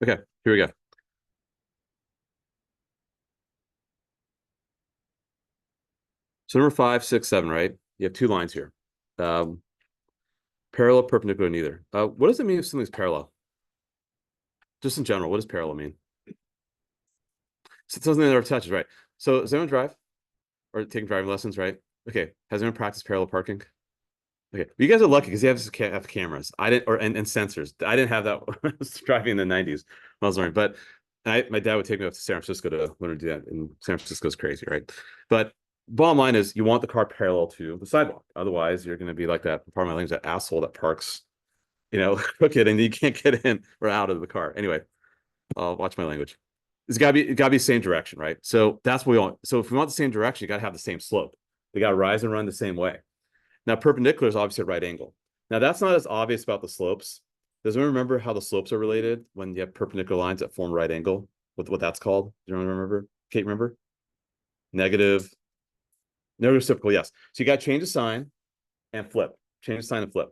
Okay, here we go. So number 5, 6, 7, right? You have two lines here. Um, Parallel, perpendicular, neither. What does it mean if something's parallel? Just in general, what does parallel mean? So something that never touches, right? So does anyone drive or taking driving lessons, right? Okay. Has anyone practiced parallel parking? Okay. You guys are lucky because you have cameras. I didn't, or and sensors. I didn't have that when I was driving in the 90s when I was learning. But my dad would take me up to San Francisco to learn to do that. And San Francisco's crazy, right? But bottom line is you want the car parallel to the sidewalk. Otherwise, you're going to be like that, pardon my language, that asshole that parks, crooked and you can't get in or out of the car. Anyway, I'll watch my language. It gotta be the same direction, right? So that's what we want. So if we want the same direction, you gotta have the same slope. They gotta rise and run the same way. Now, perpendicular is obviously a right angle. Now, that's not as obvious about the slopes. Does anyone remember how the slopes are related when you have perpendicular lines that form right angle? What that's called? Do you remember? Kate, remember? Negative, negative reciprocal, yes. So you got to change the sign and flip. Change the sign and flip.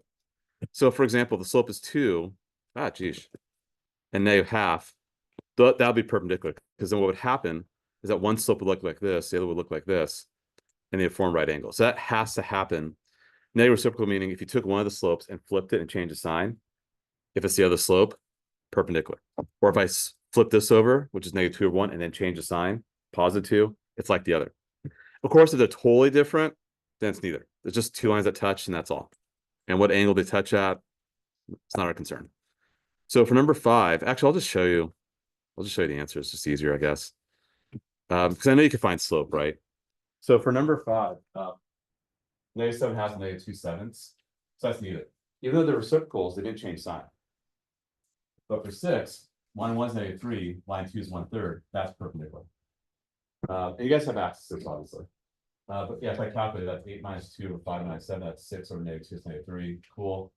So, for example, the slope is 2, geez, and negative half. That would be perpendicular because then what would happen is that one slope would look like this, the other would look like this, and they form right angles. So that has to happen. Negative reciprocal meaning if you took one of the slopes and flipped it and changed the sign, if it's the other slope, perpendicular. Or if I flip this over, which is negative 2 over 1, and then change the sign, positive 2, it's like the other. Of course, if they're totally different, then it's neither. There's just two lines that touch, and that's all. And what angle they touch at, it's not our concern. So for number 5, actually, I'll just show you the answer. It's just easier, I guess. Because I know you can find slope, right? So for number 5, negative 7 has negative 2/7. So that's neither. Even though they're reciprocals, they didn't change sign. But for 6, line 1 is negative 3, line 2 is 1/3. That's perpendicular. And you guys have access to this, obviously. But yeah, if I calculate that's 8 minus 2 over 5 minus 7, that's 6 over negative 2 is negative 3. Cool.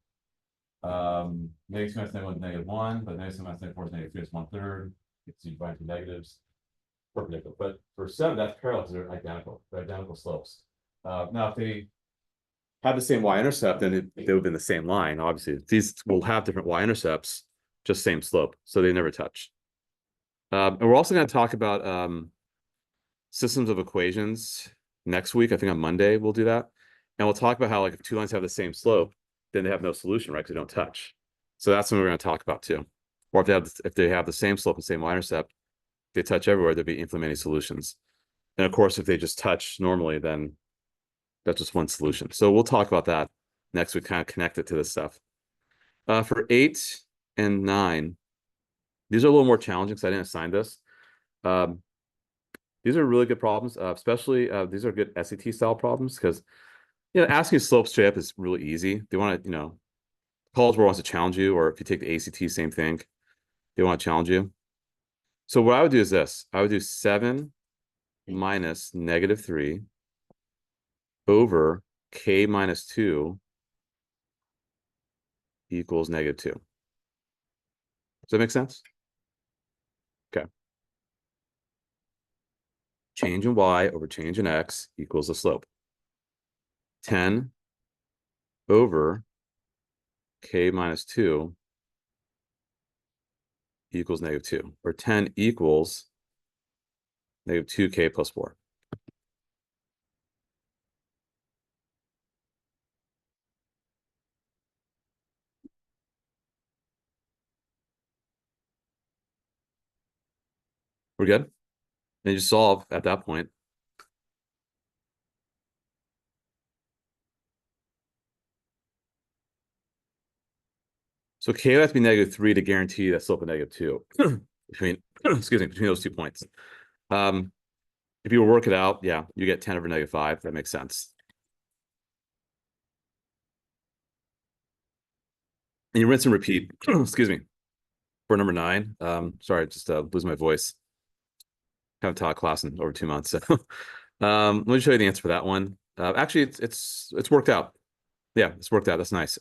Negative 2 minus negative 1 is negative 1, but negative 7 minus negative 4 is negative 3 is 1/3. So you find two negatives. Perpendicular. But for 7, that's parallel because they're identical. They're identical slopes. Now, if they have the same y-intercept, then they would have been the same line. Obviously, these will have different y-intercepts, just same slope, so they never touch. And we're also going to talk about systems of equations next week. I think on Monday we'll do that, and we'll talk about how like if two lines have the same slope, then they have no solution, right? Because they don't touch. So that's something we're going to talk about too. Or if they have the same slope and same y-intercept, they touch everywhere, there'd be infinitely many solutions. And of course, if they just touch normally, then that's just one solution. So we'll talk about that next week, kind of connect it to this stuff. For 8 and 9, these are a little more challenging because I didn't assign this. These are really good problems, especially these are good SAT style problems because asking slope straight up is really easy. They want to, College Board wants to challenge you, or if you take the ACT, same thing. They want to challenge you. So what I would do is this. I would do 7 minus negative 3 over k minus 2 equals negative 2. Does that make sense? Okay. Change in y over change in x equals the slope. 10 over k minus 2 equals negative 2, or 10 equals negative 2k plus 4. We're good? And you solve at that point. So k would have to be negative 3 to guarantee that slope of negative 2 between, excuse me, between those 2 points. If you work it out, yeah, you get 10 over negative 5. That makes sense. And you rinse and repeat, excuse me, for number 9. Sorry, just losing my voice. Haven't taught class in over 2 months. So let me show you the answer for that one. Actually, it's worked out. Yeah, it's worked out. That's nice.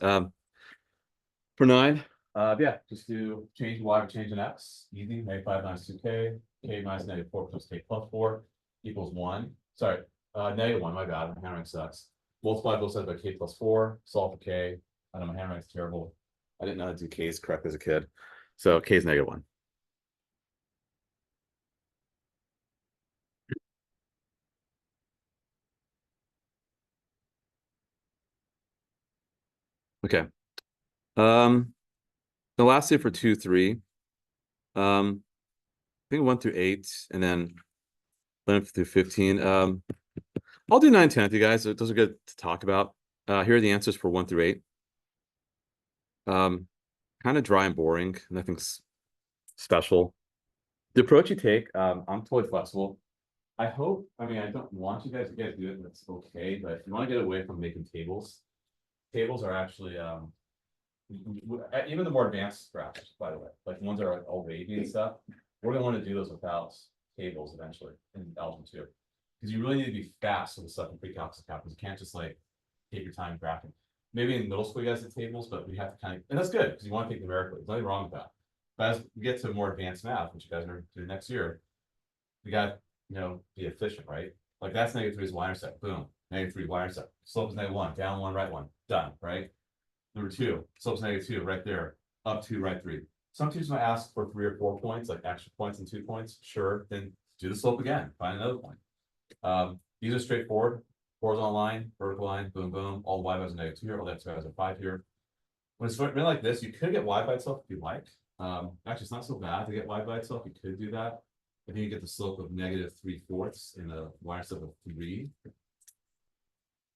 For 9, yeah, just do change y or change in x. Easy. Negative 5 minus 2k. K minus negative 4 plus k plus 4 equals 1. Sorry, negative 1. My bad. My handwriting sucks. Multiply both sides by k plus 4. Solve for k. I know my handwriting's terrible. I didn't know how to do k's correct as a kid. So k is negative 1. Okay. The last day for 2, 3. I think 1 through 8, and then 11 through 15. I'll do 9, 10 with you guys. Those are good to talk about. Here are the answers for 1 through 8. Kind of dry and boring. Nothing's special. The approach you take, I'm totally flexible. I hope, I mean, I don't want you guys do it, and that's okay, but if you want to get away from making tables, tables are actually even the more advanced graphs, by the way, like ones that are like all wavy and stuff, we're gonna want to do those without tables eventually in algebra 2. Because you really need to be fast with the stuff in pre-calculus happens. You can't just like take your time graphing. Maybe in middle school you guys did tables, but we have to kind of, and that's good because you want to think numerically. There's nothing wrong with that. But as we get to more advanced math, which you guys are doing next year, we got be efficient, right? Like that's -3 is y-intercept. Boom. -3 y-intercept. Slope is -1. Down 1, right 1. Done. Right. Number 2. Slope's -2 right there. Up 2, right 3. Some teachers might ask for 3 or 4 points, like extra points and 2 points. Sure. Then do the slope again. Find another point. These are straightforward. Horizontal line, vertical line, boom, boom. All y values are -2 here. All the x values are 5 here. When it's written like this, you could get y by itself if you like. Actually, it's not so bad to get y by itself. You could do that. I think you get the slope of -3/4 and a y-intercept of 3.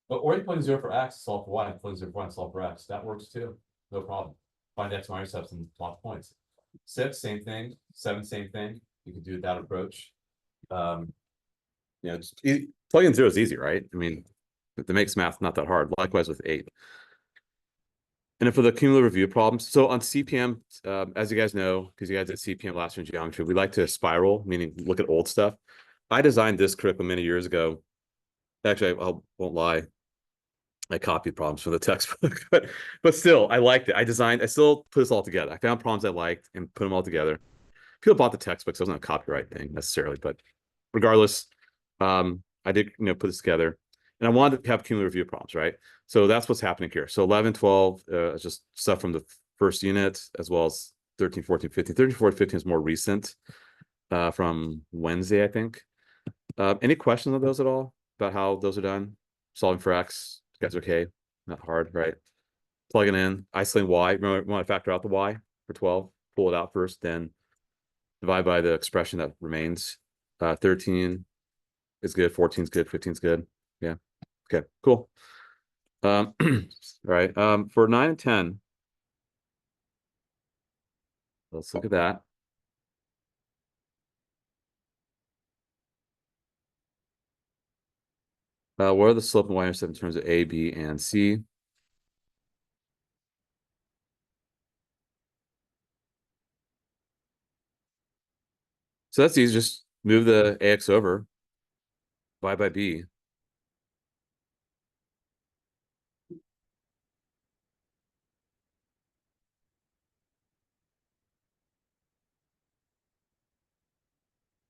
But or you plug 0 for x, solve for y, and plug 0 for y and solve for x. That works too. No problem. Find x, y-intercepts and plot points. 6, same thing. 7, same thing. You can do that approach. Just plugging 0 is easy, right? I mean, it makes math not that hard. Likewise with 8. And then for the cumulative review problems, so on CPM, as you guys know, because you guys did CPM last year in geometry, we like to spiral, meaning look at old stuff. I designed this curriculum many years ago. Actually, I won't lie. I copied problems from the textbook, but still, I liked it. I still put this all together. I found problems I liked and put them all together. People bought the textbook, so it wasn't a copyright thing necessarily, but regardless, I did put this together, and I wanted to have cumulative review problems, right? So that's what's happening here. So 11, 12 is just stuff from the first unit, as well as 13, 14, 15. 13, 14, 15 is more recent, from Wednesday, I think. Any questions on those at all about how those are done? Solving for x, you guys okay? Not hard, right? Plugging in, isolating y. Remember, we want to factor out the y for 12. Pull it out first, then divide by the expression that remains. 13 is good, 14 is good, 15 is good. Yeah. Okay, cool. All right. For 9 and 10, let's look at that. What are the slope and y-intercept in terms of A, B, and C? So that's easy. Just move the AX over, y by B.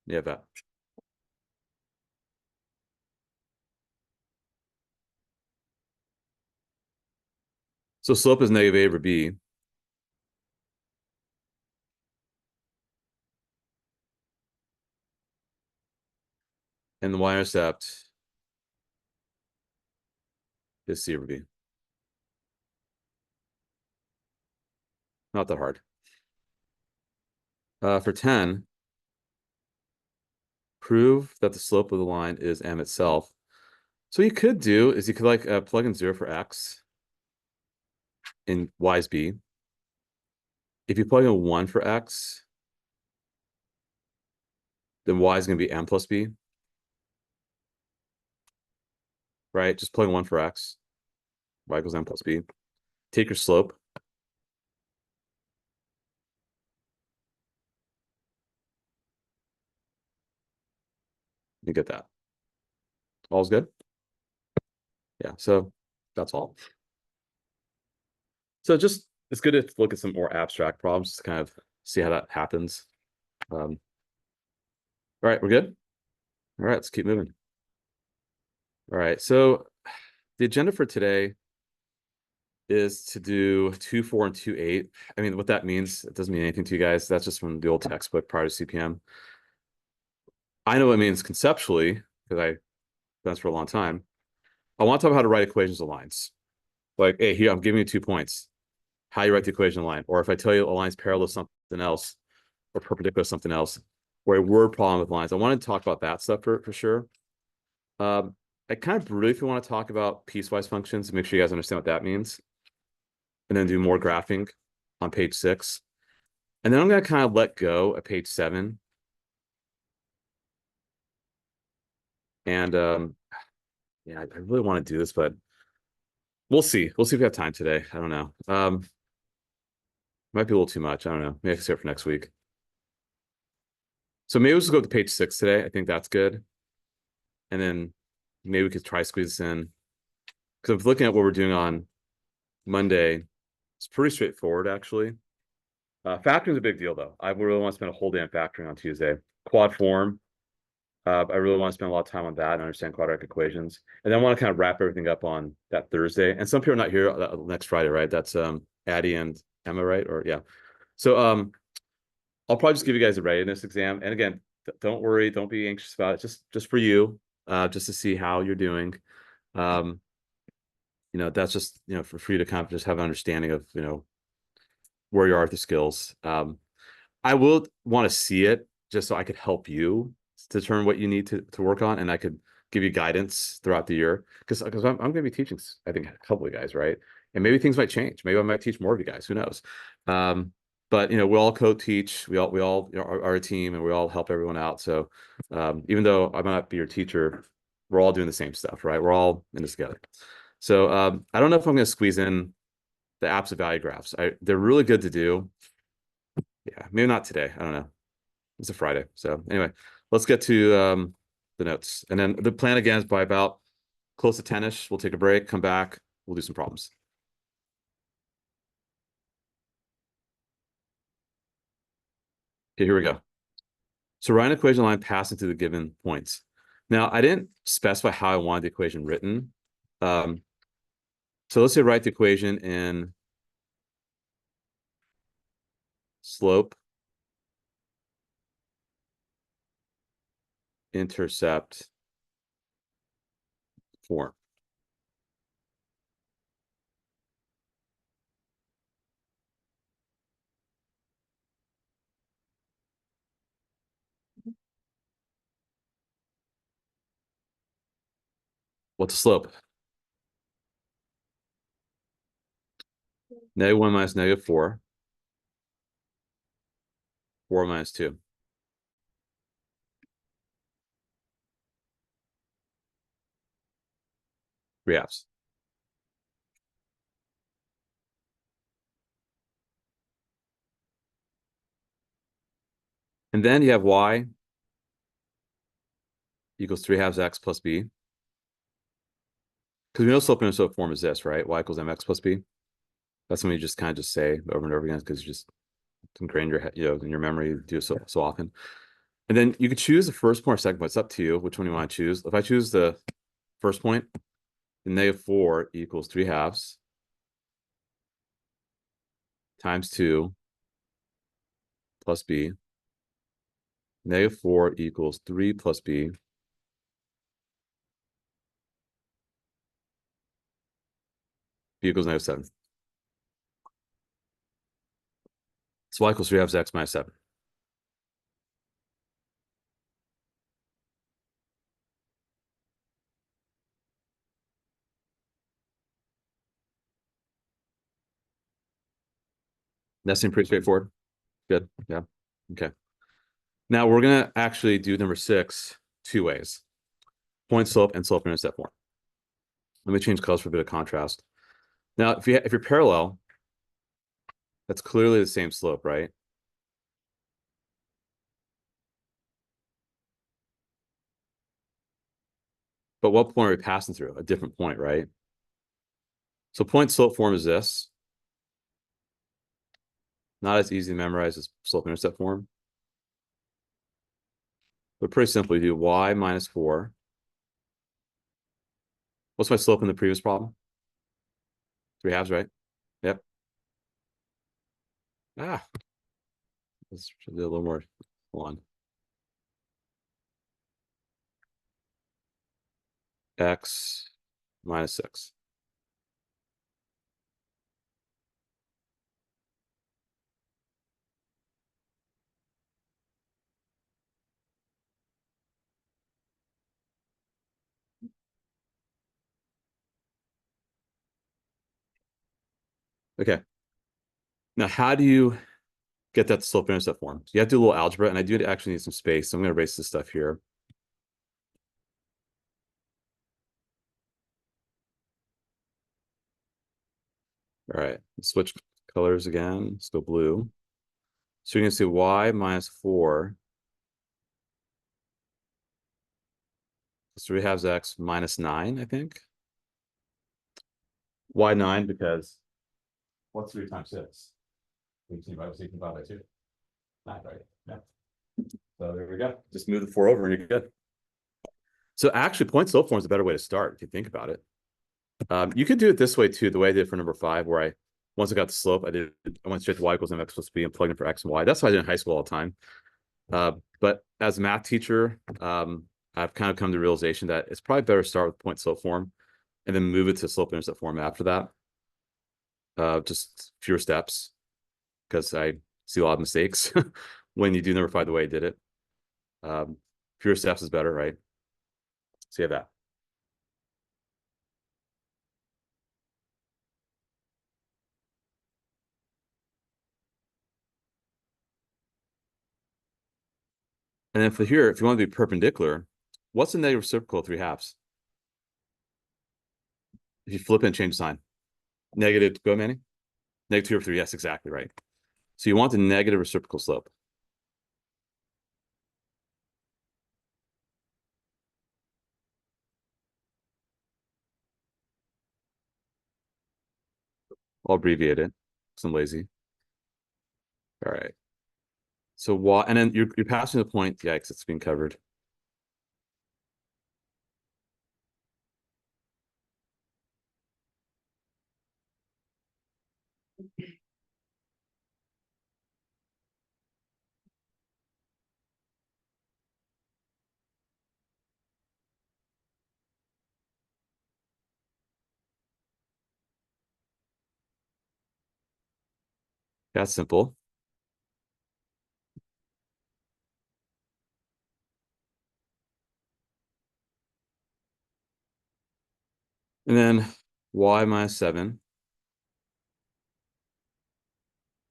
Yeah, that. So slope is -A over B. And the y-intercept is C over B. Not that hard. For 10, prove that the slope of the line is M itself. So what you could do is you could like plug in 0 for x and y is B. If you plug in 1 for x, then y is going to be M plus B. Right? Just plug in 1 for x. Y equals M plus B. Take your slope. You get that. All's good? Yeah, so that's all. So just, it's good to look at some more abstract problems to kind of see how that happens. All right, we're good? All right, let's keep moving. All right, so the agenda for today is to do 2, 4, and 2, 8. I mean, what that means, it doesn't mean anything to you guys. That's just from the old textbook prior to CPM. I know what it means conceptually, because I've done this for a long time. I want to talk about how to write equations of lines. Like, hey, here, I'm giving you 2 points. How you write the equation line. Or if I tell you a line's parallel to something else or perpendicular to something else, or a word problem with lines. I want to talk about that stuff for sure. I kind of briefly want to talk about piecewise functions to make sure you guys understand what that means. And then do more graphing on page 6. And then I'm going to kind of let go at page 7. And yeah, I really want to do this, but we'll see. We'll see if we have time today. I don't know. Might be a little too much. I don't know. Maybe I can save it for next week. So maybe we'll just go to page 6 today. I think that's good. And then maybe we could try squeeze this in. Because I'm looking at what we're doing on Monday. It's pretty straightforward, actually. Factoring is a big deal, though. I really want to spend a whole day on factoring on Tuesday. Quad form. I really want to spend a lot of time on that and understand quadratic equations. And then I want to kind of wrap everything up on that Thursday. And some people are not here next Friday, right? That's Addie and Emma, right? Or yeah. So I'll probably just give you guys a readiness exam. And again, don't worry, don't be anxious about it. Just for you, just to see how you're doing. That's just for you to kind of just have an understanding of where you are with the skills. I will want to see it just so I could help you determine what you need to work on, and I could give you guidance throughout the year because I'm going to be teaching, I think, a couple of guys, right? And maybe things might change. Maybe I might teach more of you guys. Who knows? But we all co-teach. We all are a team, and we all help everyone out. So even though I might not be your teacher, we're all doing the same stuff, right? We're all in this together. So I don't know if I'm going to squeeze in the absolute value graphs. They're really good to do. Yeah, maybe not today. I don't know. It's a Friday. So anyway, let's get to the notes. And then the plan again is by about close to 10-ish. We'll take a break, come back. We'll do some problems. Okay, here we go. So write an equation line passing through the given points. Now, I didn't specify how I wanted the equation written. So let's say write the equation in slope, intercept form. What's the slope? -1 minus -4. 4 minus 2. 3/2. And then you have y equals 3/2 x plus b. Because we know slope intercept form is this, right? Y equals mx plus b. That's something you just kind of just say over and over again because you just ingrained your head, in your memory, you do it so often. And then you could choose the first point or second point. It's up to you which one you want to choose. If I choose the first point, then -4 equals 3/2 times 2 plus b. -4 equals 3 plus b. B equals -7. So y equals 3/2 x minus 7. That seems pretty straightforward. Good. Yeah. Okay. Now we're going to actually do number 6 two ways. Point slope and slope intercept form. Let me change colors for a bit of contrast. Now, if you're parallel, that's clearly the same slope, right? But what point are we passing through? A different point, right? So point slope form is this. Not as easy to memorize as slope intercept form. But pretty simply, do y minus 4. What's my slope in the previous problem? 3/2, right? Yep. Ah, let's do a little more. Hold on. X minus 6. Okay. Now, how do you get that slope-intercept form? So you have to do a little algebra, and I do actually need some space, so I'm going to erase this stuff here. All right, switch colors again. Let's go blue. So you're going to see y minus 4 plus 3 halves x minus 9, I think. Why 9? Because what's 3 times 6? 18 by 18 by 2. 9, right? Yeah. So there we go. Just move the 4 over and you're good. So actually, point slope form is a better way to start if you think about it. You could do it this way too, the way I did for number 5, where once I got the slope, I went straight to y equals mx plus b and plugged in for x and y. That's what I did in high school all the time. But as a math teacher, I've kind of come to the realization that it's probably better to start with point slope form and then move it to slope intercept form after that. Just fewer steps, because I see a lot of mistakes when you do number 5 the way I did it. Fewer steps is better, right? So you have that. And then for here, if you want to be perpendicular, what's the negative reciprocal of 3 halves? If you flip it and change the sign. Negative, go Manny. Negative 2 over 3, yes, exactly right. So you want the negative reciprocal slope. I'll abbreviate it because I'm lazy. All right. So y, and then you're passing the point. Yikes, it's being covered. That's simple. And then y minus 7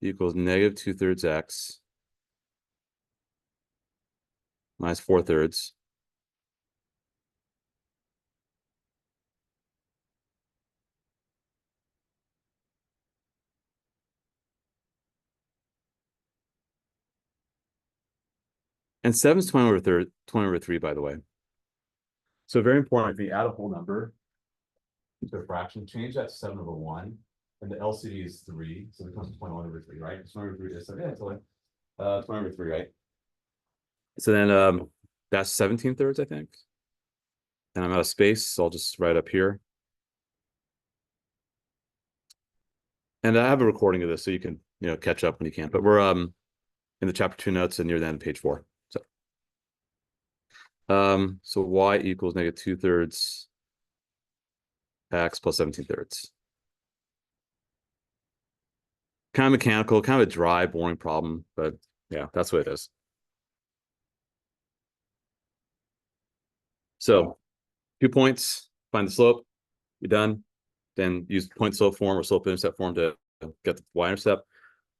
equals negative 2/3 x minus 4/3. And 7 is 20 over 3, by the way. So very important, if you add a whole number to a fraction, change that to 7 over 1. And the LCD is 3, so it becomes 21 over 3, right? 20 over 3 is yeah, it's like 20 over 3, right? So then that's 17/3, I think. And I'm out of space, so I'll just write up here. And I have a recording of this, so you can catch up when you can. But we're in the chapter 2 notes and near the end of page 4. So y equals negative 2/3 x plus 17/3. Kind of mechanical, kind of a dry, boring problem, but yeah, that's what it is. So 2 points, find the slope, you're done. Then use point slope form or slope intercept form to get the y-intercept.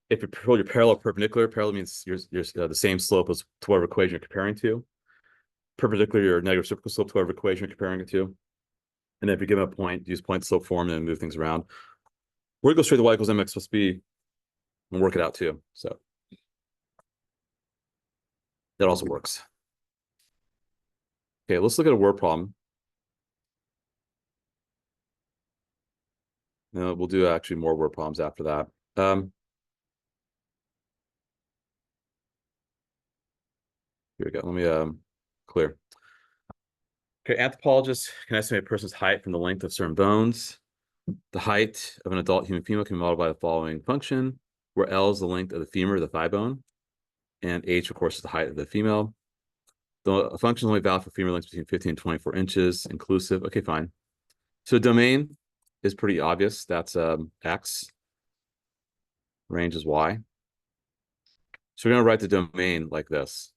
If you're parallel perpendicular, parallel means you're the same slope as to whatever equation you're comparing to. Perpendicular, your negative reciprocal slope to whatever equation you're comparing it to. And then if you give them a point, use point slope form and move things around. We're gonna go straight to y equals mx plus b and work it out too. So that also works. Okay, let's look at a word problem. We'll do actually more word problems after that. Here we go. Let me clear. Okay, anthropologists can estimate a person's height from the length of certain bones. The height of an adult human female can be modeled by the following function, where L is the length of the femur, the thigh bone, and H, of course, is the height of the female. The function is only valid for femur lengths between 15 and 24 inches, inclusive. Okay, fine. So domain is pretty obvious. That's X. Range is Y. So we're going to write the domain like this.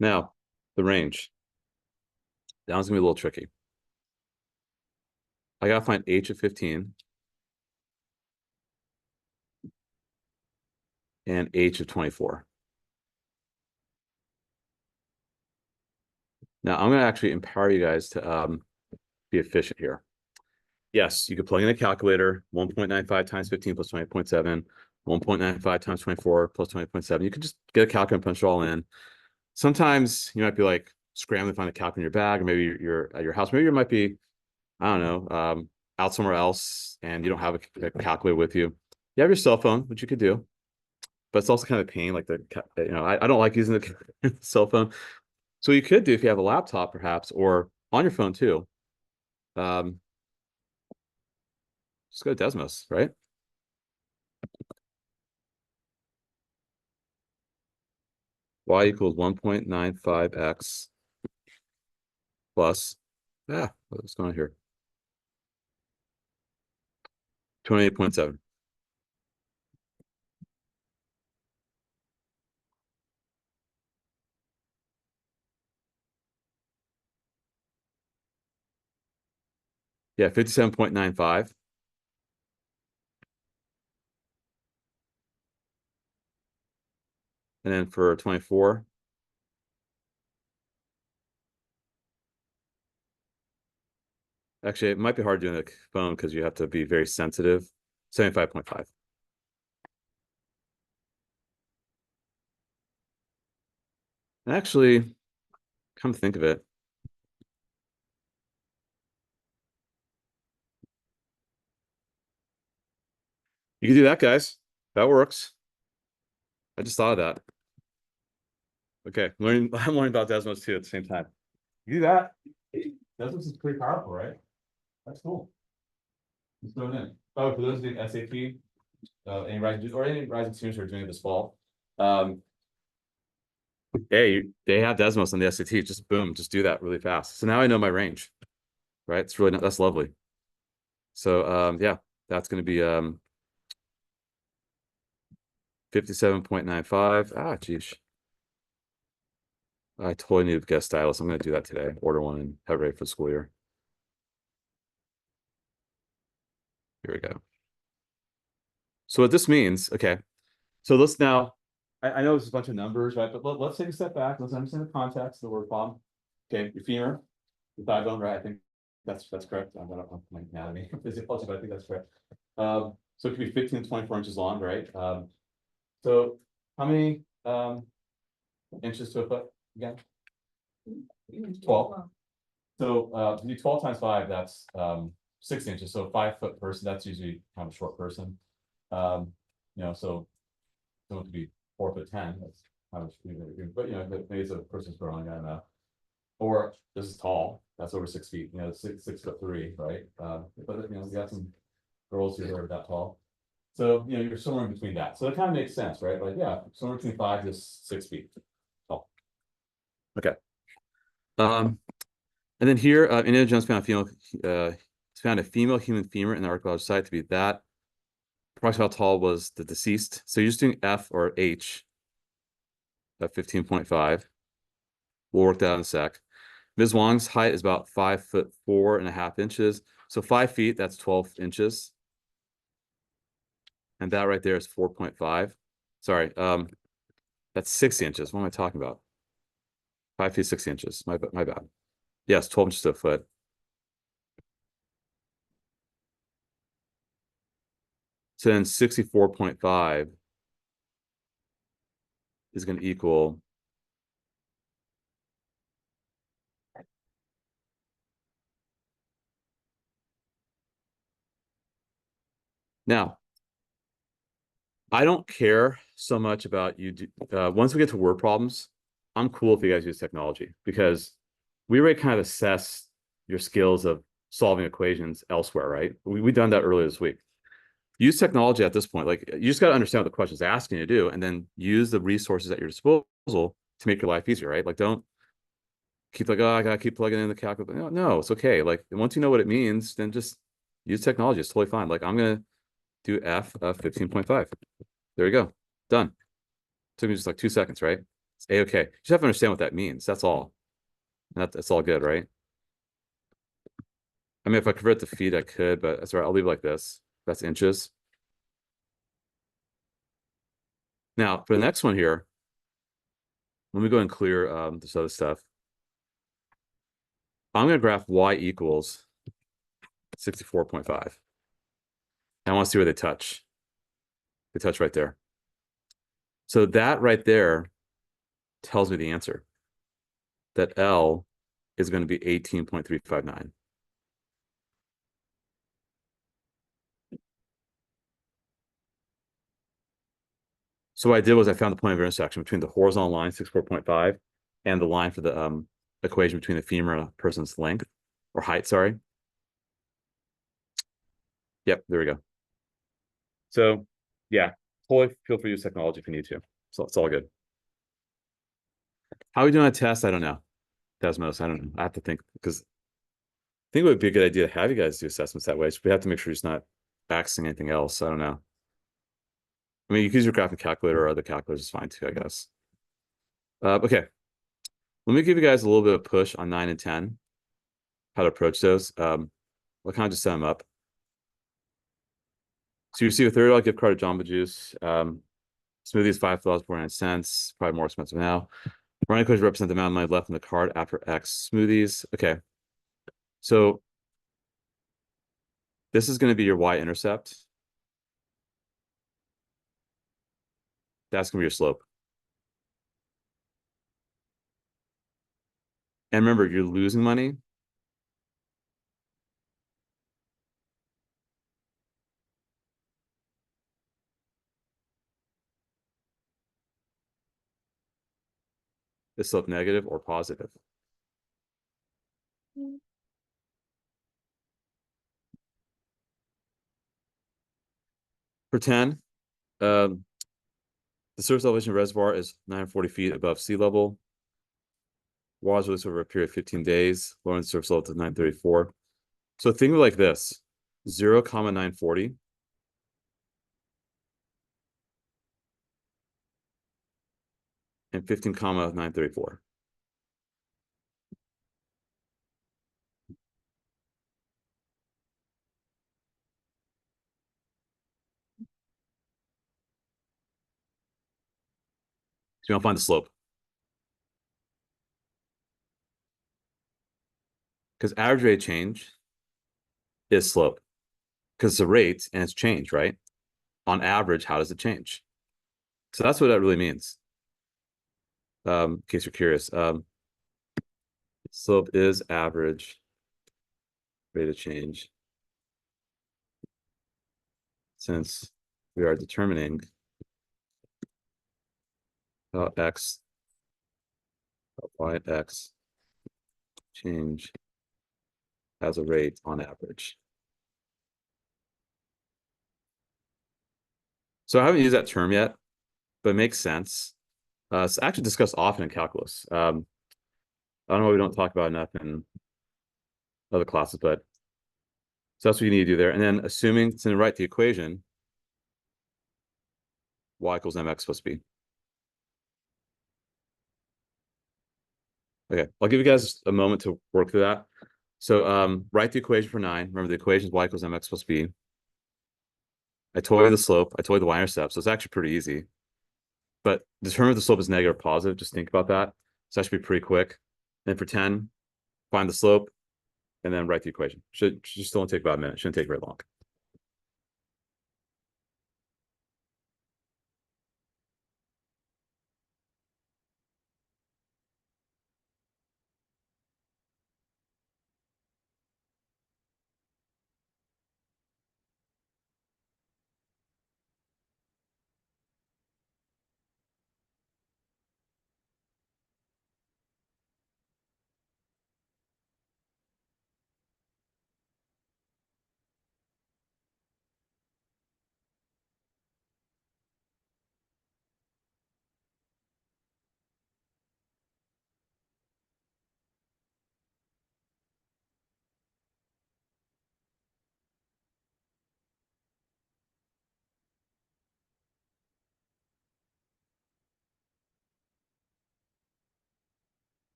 Now, the range. That one's gonna be a little tricky. I gotta find h of 15 and h of 24. Now I'm gonna actually empower you guys to be efficient here. Yes, you could plug in a calculator, 1.95 times 15 plus 20.7, 1.95 times 24 plus 20.7. You could just get a calculator and punch it all in. Sometimes you might be like scrambling to find a calculator in your bag, or maybe you're at your house. Maybe you might be, I don't know, out somewhere else and you don't have a calculator with you. You have your cell phone, which you could do, but it's also kind of a pain. Like I don't like using the cell phone. So you could do if you have a laptop, perhaps, or on your phone too. Just go to Desmos, right? Y equals 1.95x plus, what's going on here? 28.7. Yeah, 57.95. And then for 24, actually, it might be hard doing the phone because you have to be very sensitive. 75.5. Actually, come to think of it, you can do that, guys. That works. I just thought of that. Okay, I'm learning about Desmos too at the same time. You do that. Desmos is pretty powerful, right? That's cool. Just throw it in. Oh, for those doing SAP, any rising students who are doing it this fall, hey, they have Desmos on the SAT. Just boom, just do that really fast. So now I know my range, right? It's really that's lovely. So yeah, that's going to be 57.95. Geez. I totally need to get a stylus. I'm going to do that today. Order one and have it ready for the school year. Here we go. So what this means, okay. So let's now, I know it's a bunch of numbers, right? But let's take a step back. Let's understand the context of the word problem. Okay, your femur, the thigh bone, right? I think that's correct. I don't know my anatomy, physiology, but I think that's correct. So it could be 15 to 24 inches long, right? So how many inches to a foot again? 12. So do 12 times 5, that's 60 inches. So 5-foot person, that's usually kind of a short person. So someone could be 4'10". That's how much, but maybe it's a person's growing, I don't know. Or this is tall, that's over 6 feet, 6'3", right? But we got some girls who are that tall. So you're somewhere in between that. So that kind of makes sense, right? Like, yeah, somewhere between 5 to 6 feet tall. Okay. And then here, Indiana Jones found a female human femur in the archaeological site to be that. Approximately how tall was the deceased? So you're just doing F or H at 15.5. We'll work that out in a sec. Ms. Wong's height is about 5'4.5" So 5 feet, that's 12 inches. And that right there is 4.5. Sorry, that's 60 inches. What am I talking about? 5 feet, 60 inches. My bad. Yes, 12 inches to a foot. So then 64.5 is going to equal now. I don't care so much about you. Once we get to word problems, I'm cool if you guys use technology because we already kind of assess your skills of solving equations elsewhere, right? We've done that earlier this week. Use technology at this point. Like you just got to understand what the question is asking you to do, and then use the resources at your disposal to make your life easier, right? Like don't keep like, oh, I gotta keep plugging in the calculator. No, it's okay. Like once you know what it means, then just use technology. It's totally fine. Like I'm gonna do F of 15.5. There we go. Done. Took me just like 2 seconds, right? It's A-okay. You just have to understand what that means. That's all. That's all good, right? I mean, if I convert to feet, I could, but that's all right. I'll leave it like this. That's inches. Now, for the next one here, let me go and clear this other stuff. I'm going to graph y equals 64.5. I want to see where they touch. They touch right there. So that right there tells me the answer, that L is going to be 18.359. So what I did was I found the point of intersection between the horizontal line, 64.5, and the line for the equation between the femur and a person's length, or height, sorry. Yep, there we go. So yeah, totally feel free to use technology if you need to. So it's all good. How are we doing a test? I don't know. Desmos, I don't know. I have to think, because I think it would be a good idea to have you guys do assessments that way. So we have to make sure it's not accessing anything else. I don't know. I mean, you can use your graphic calculator or other calculators is fine too, I guess. Okay. Let me give you guys a little bit of push on 9 and 10, how to approach those. I'll kind of just set them up. So you see a $30 gift card at Jamba Juice. Smoothies, $5.49, probably more expensive now. Running equation represent the amount of money left in the card after X smoothies. Okay. So this is going to be your y-intercept. That's going to be your slope. And remember, you're losing money. Is slope negative or positive? For 10, um, the surface elevation reservoir is 940 feet above sea level. Water released over a period of 15 days, lowering the surface level to 934. So think of it like this: 0, 940, and 15, 934. So you want to find the slope, because average rate of change is slope, because it's a rate and it's change, right? On average, how does it change? So that's what that really means. In case you're curious, slope is average rate of change, since we are determining how x, how y x change as a rate on average. So I haven't used that term yet, but it makes sense. It's actually discussed often in calculus. I don't know, we don't talk about enough in other classes, but so that's what you need to do there. And then assuming to write the equation, y equals mx plus b. Okay, I'll give you guys a moment to work through that. So write the equation for 9. Remember, the equation is y equals mx plus b. I told you the slope. I told you the y-intercept. So it's actually pretty easy. But determine if the slope is negative or positive. Just think about that. So that should be pretty quick. Then for 10, find the slope and then write the equation. Should just only take about a minute. Shouldn't take very long.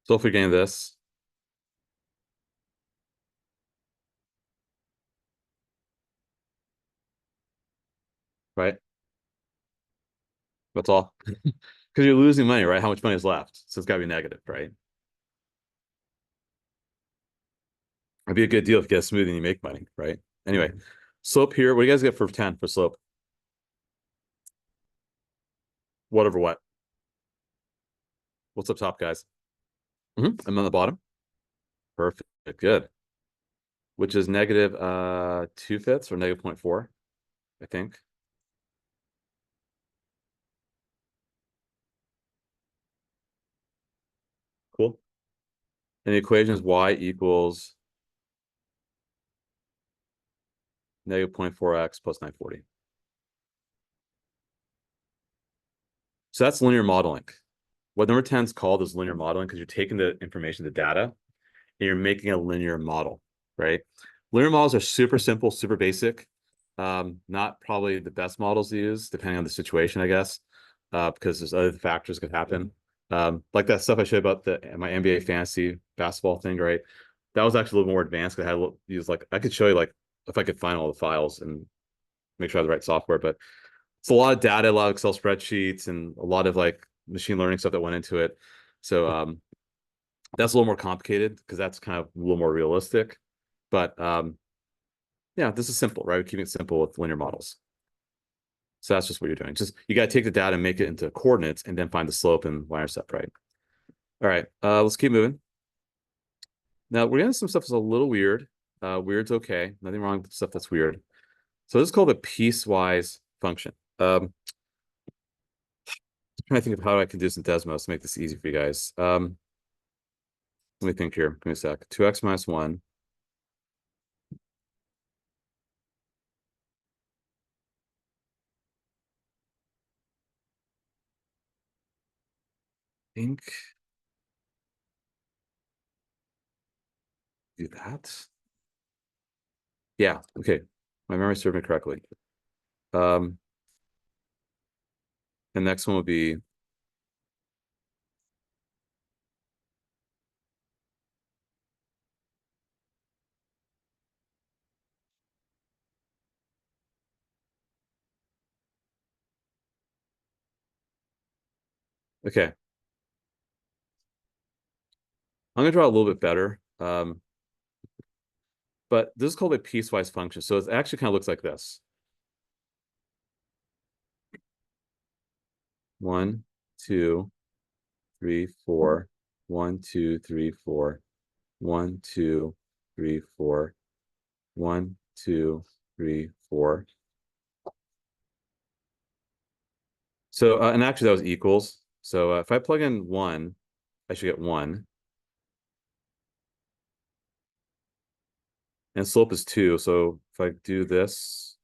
So if we're getting this, right? That's all. Because you're losing money, right? How much money is left? So it's got to be negative, right? It'd be a good deal if you get a smoothie and you make money, right? Anyway, slope here. What do you guys get for 10 for slope? Whatever what. What's up top, guys? I'm on the bottom. Perfect. Good. Which is negative 2/5 or negative 0.4, I think. Cool. And the equation is y equals negative 0.4x plus 940. So that's linear modeling. What number 10 is called is linear modeling because you're taking the information, the data, and you're making a linear model, right? Linear models are super simple, super basic. Not probably the best models to use, depending on the situation, I guess, because there's other factors could happen. Like that stuff I showed about my NBA fantasy basketball thing, right? That was actually a little more advanced because I had use like I could show you like if I could find all the files and make sure I have the right software, but it's a lot of data, a lot of Excel spreadsheets, and a lot of like machine learning stuff that went into it. So that's a little more complicated because that's kind of a little more realistic. But yeah, this is simple, right? We're keeping it simple with linear models. So that's just what you're doing. Just you got to take the data and make it into coordinates and then find the slope and y-intercept, right? All right, let's keep moving. Now we're getting some stuff that's a little weird. Weird's okay. Nothing wrong with stuff that's weird. So this is called a piecewise function. Trying to think of how I can do this in Desmos to make this easy for you guys. Let me think here. Give me a sec. 2x minus 1. I think do that. Yeah, okay. My memory served me correctly. The next one will be okay. I'm gonna draw a little bit better. But this is called a piecewise function. So it actually kind of looks like this. 1, 2, 3, 4. 1, 2, 3, 4. 1, 2, 3, 4. 1, 2, 3, 4. So and actually that was equals. So if I plug in 1, I should get 1. And slope is 2. So if I do this,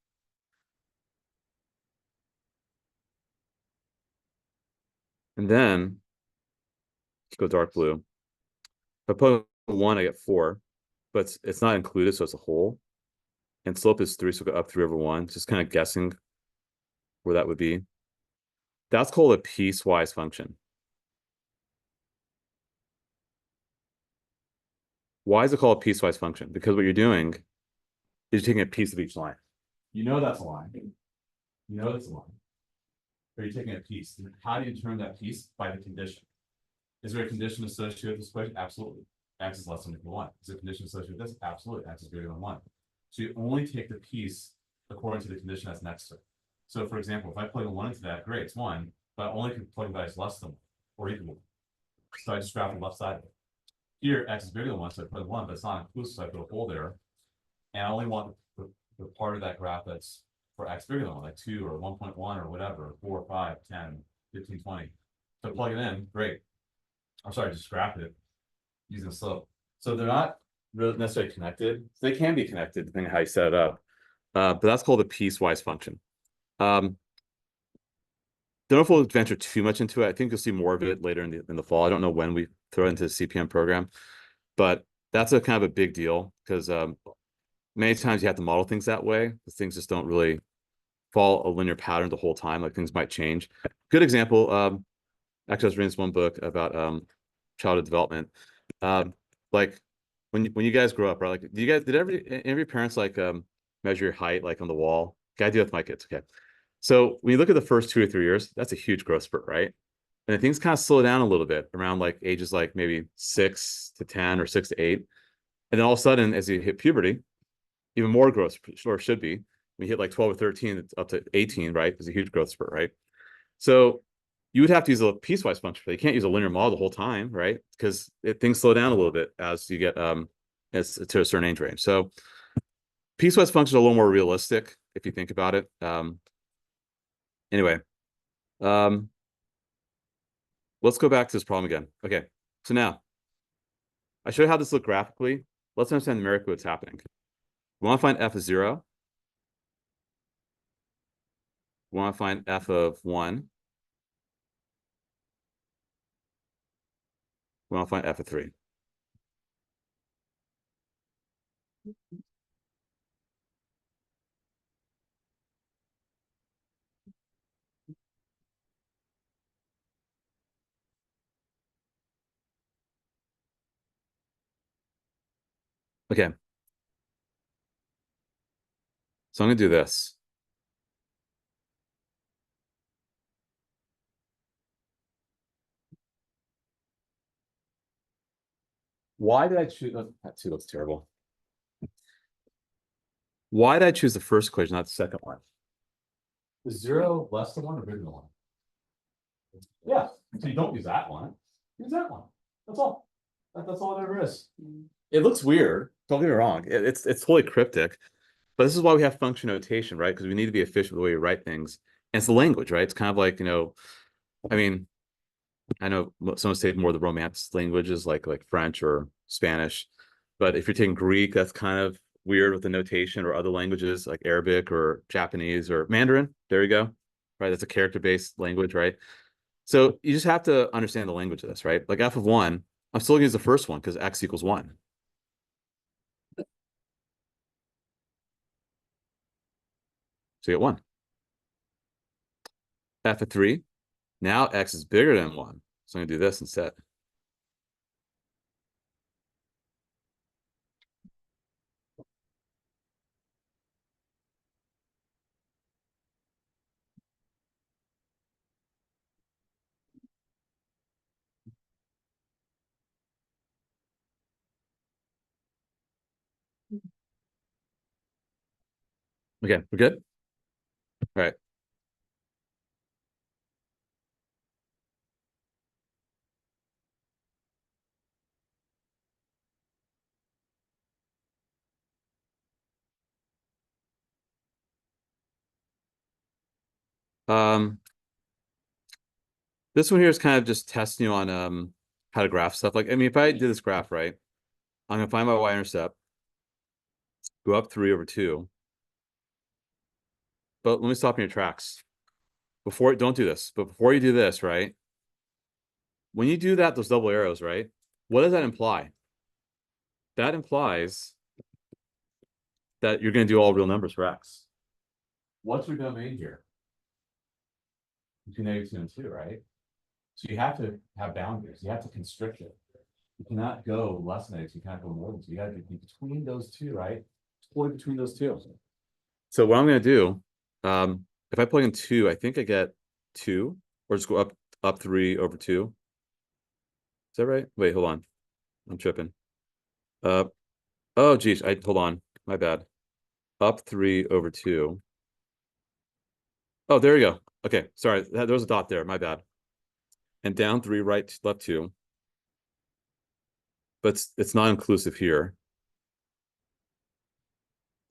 and then let's go dark blue. If I put 1, I get 4, but it's not included, so it's a whole. And slope is 3, so go up 3 over 1. Just kind of guessing where that would be. That's called a piecewise function. Why is it called a piecewise function? Because what you're doing is you're taking a piece of each line. You know that's a line. You know that's a line. But you're taking a piece. And how do you determine that piece? By the condition. Is there a condition associated with this equation? Absolutely. X is less than or equal to 1. Is there a condition associated with this? Absolutely. X is greater than 1. So you only take the piece according to the condition that's next to it. So for example, if I plug a 1 into that, great, it's 1, but I only can plug that as less than 1 or equal to 1. So I just graph the left side of it. Here, X is bigger than 1, so I put 1, but it's not inclusive, so I put a hole there. And I only want the part of that graph that's for X bigger than 1, like 2 or 1.1 or whatever, 4, 5, 10, 15, 20. So plug it in, great. I'm sorry, just graph it using the slope. So they're not really necessarily connected. They can be connected depending on how you set it up. But that's called a piecewise function. Don't know if we'll venture too much into it. I think you'll see more of it later in the fall. I don't know when we throw it into the CPM program, but that's a kind of a big deal because many times you have to model things that way. Things just don't really follow a linear pattern the whole time. Like things might change. Good example. Actually, I was reading this one book about childhood development. Like when you guys grow up, right? Like, did every parents like measure your height like on the wall? Okay, I do with my kids. Okay, so when you look at the first 2 or 3 years, that's a huge growth spurt, right? And then things kind of slow down a little bit around like ages like maybe 6 to 10 or 6 to 8, and then all of a sudden, as you hit puberty, even more growth or should be. We hit like 12 or 13, it's up to 18, right? It's a huge growth spurt, right? So you would have to use a piecewise function. You can't use a linear model the whole time, right? Because things slow down a little bit as you get as to a certain age range. So piecewise functions are a little more realistic if you think about it. Anyway, um, let's go back to this problem again. Okay, so now I show you how this look graphically. Let's understand numerically what's happening. We want to find f of 0. We want to find f of 1. We want to find f of 3. Okay, so I'm going to do this. Why did I choose? Oh, that 2 looks terrible. Why did I choose the first equation, not the second one? Is 0 less than 1 or bigger than 1? Yeah, so you don't use that one. Use that one. That's all. That's all it ever is. It looks weird. Don't get me wrong. It's totally cryptic, but this is why we have function notation, right? Because we need to be efficient with the way we write things. And it's the language, right? It's kind of like, I mean, I know some say more the Romance languages like French or Spanish, but if you're taking Greek, that's kind of weird with the notation, or other languages like Arabic or Japanese or Mandarin. There you go. Right. That's a character-based language, right? So you just have to understand the language of this, right? Like f of 1, I'm still gonna use the first one because x equals 1. So you get 1. F of 3, now x is bigger than 1. So I'm gonna do this instead. Okay, we're good? All right. Um, this one here is kind of just testing you on how to graph stuff. Like, I mean, if I did this graph, right, I'm gonna find my y-intercept, go up 3/2. But let me stop in your tracks. Don't do this, but before you do this, right? When you do that, those double arrows, right? What does that imply? That implies that you're going to do all real numbers for x. What's your domain here? Between -2 and 2, right? So you have to have boundaries. You have to constrict it. You cannot go less than x. You can't go more than 2. You got to be between those two, right? Totally between those two. So what I'm going to do, if I plug in 2, I think I get 2, or just go up 3/2. Is that right? Wait, hold on. I'm tripping. Uh, oh, geez. Hold on. My bad. Up 3/2. Oh, there you go. Okay, sorry. There was a dot there. My bad. And down 3, right, left 2. But it's not inclusive here.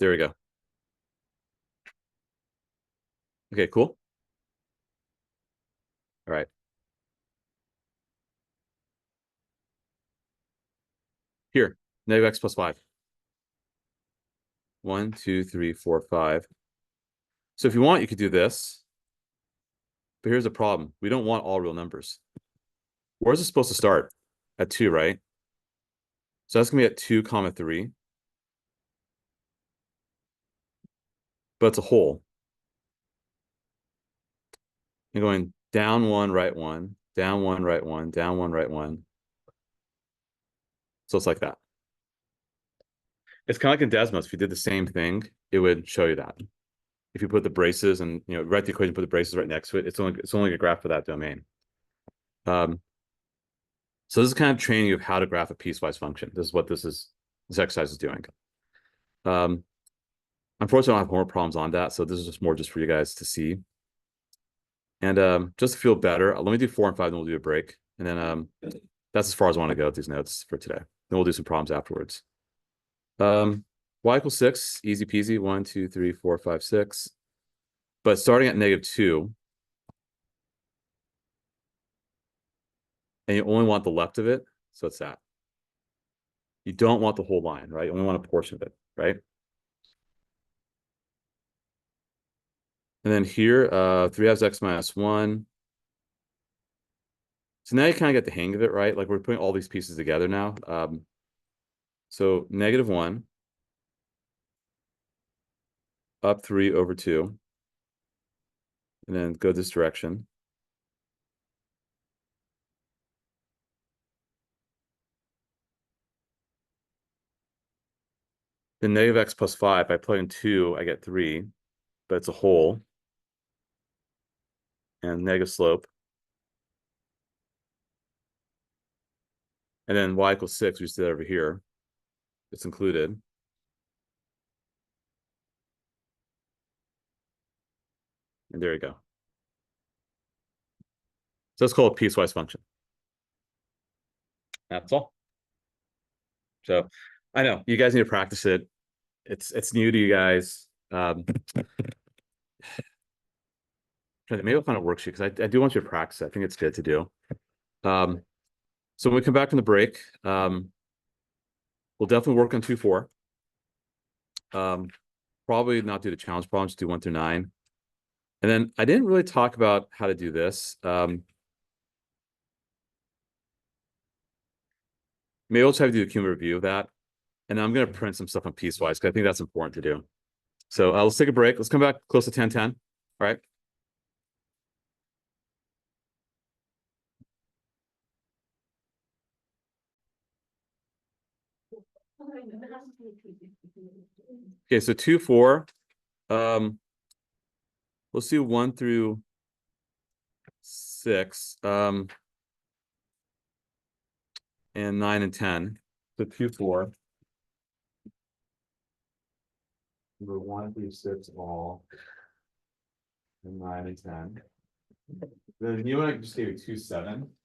There we go. Okay, cool. All right. Here, -x plus 5. 1, 2, 3, 4, 5. So if you want, you could do this. But here's the problem. We don't want all real numbers. Where's it supposed to start? At 2, right? So that's going to be at 2, 3. But it's a whole. And going down 1, right 1, down 1, right 1, down 1, right 1. So it's like that. It's kind of like in Desmos. If you did the same thing, it would show you that. If you put the braces and write the equation, put the braces right next to it, it's only a graph for that domain. So this is kind of training you of how to graph a piecewise function. This is what this exercise is doing. Unfortunately, I don't have homework problems on that, so this is just more just for you guys to see. And just to feel better, let me do 4 and 5, then we'll do a break. And then that's as far as I want to go with these notes for today. Then we'll do some problems afterwards. Y equals 6, easy peasy. 1, 2, 3, 4, 5, 6. But starting at -2, and you only want the left of it, so it's that. You don't want the whole line, right? You only want a portion of it, right? And then here, 3 halves x minus 1. So now you kind of get the hang of it, right? Like we're putting all these pieces together now. So -1 up 3 over 2. And then go this direction. Then -x plus 5, I plug in 2, I get 3, but it's a whole. And negative slope. And then y equals 6, we just did that over here. It's included. And there you go. So let's call it a piecewise function. That's all. So I know you guys need to practice it. It's new to you guys. Maybe I'll find a worksheet because I do want you to practice it. I think it's good to do. So when we come back from the break, we'll definitely work on 2, 4. Probably not do the challenge problems, do 1 through 9. And then I didn't really talk about how to do this. Maybe I'll try to do a cumulative review of that. And I'm going to print some stuff on piecewise because I think that's important to do. So let's take a break. Let's come back close to 10:10. All right. Okay, so 2, 4. Let's do 1 through 6. And 9 and 10. So 2, 4. Number 1 through 6 all. And 9 and 10. Then you want to just give me 2, 7.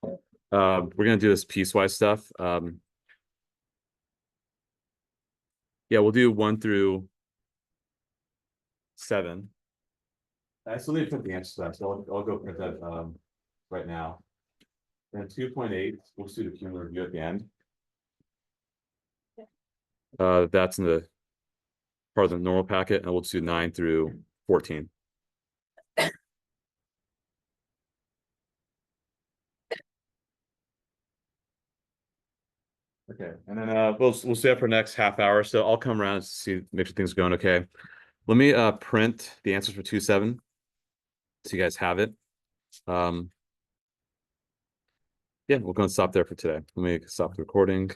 We're gonna do this piecewise stuff. Yeah, we'll do 1 through 7. I still need to print the answer to that, so I'll go print that right now. And 2.8, we'll just do the cumulative review at the end. That's in the part of the normal packet, and we'll just do 9 through 14. Okay, and then we'll stay up for next half hour. So I'll come around and see, make sure things are going okay. Let me print the answers for 2, 7, so you guys have it. Yeah, we'll go and stop there for today. Let me stop the recording.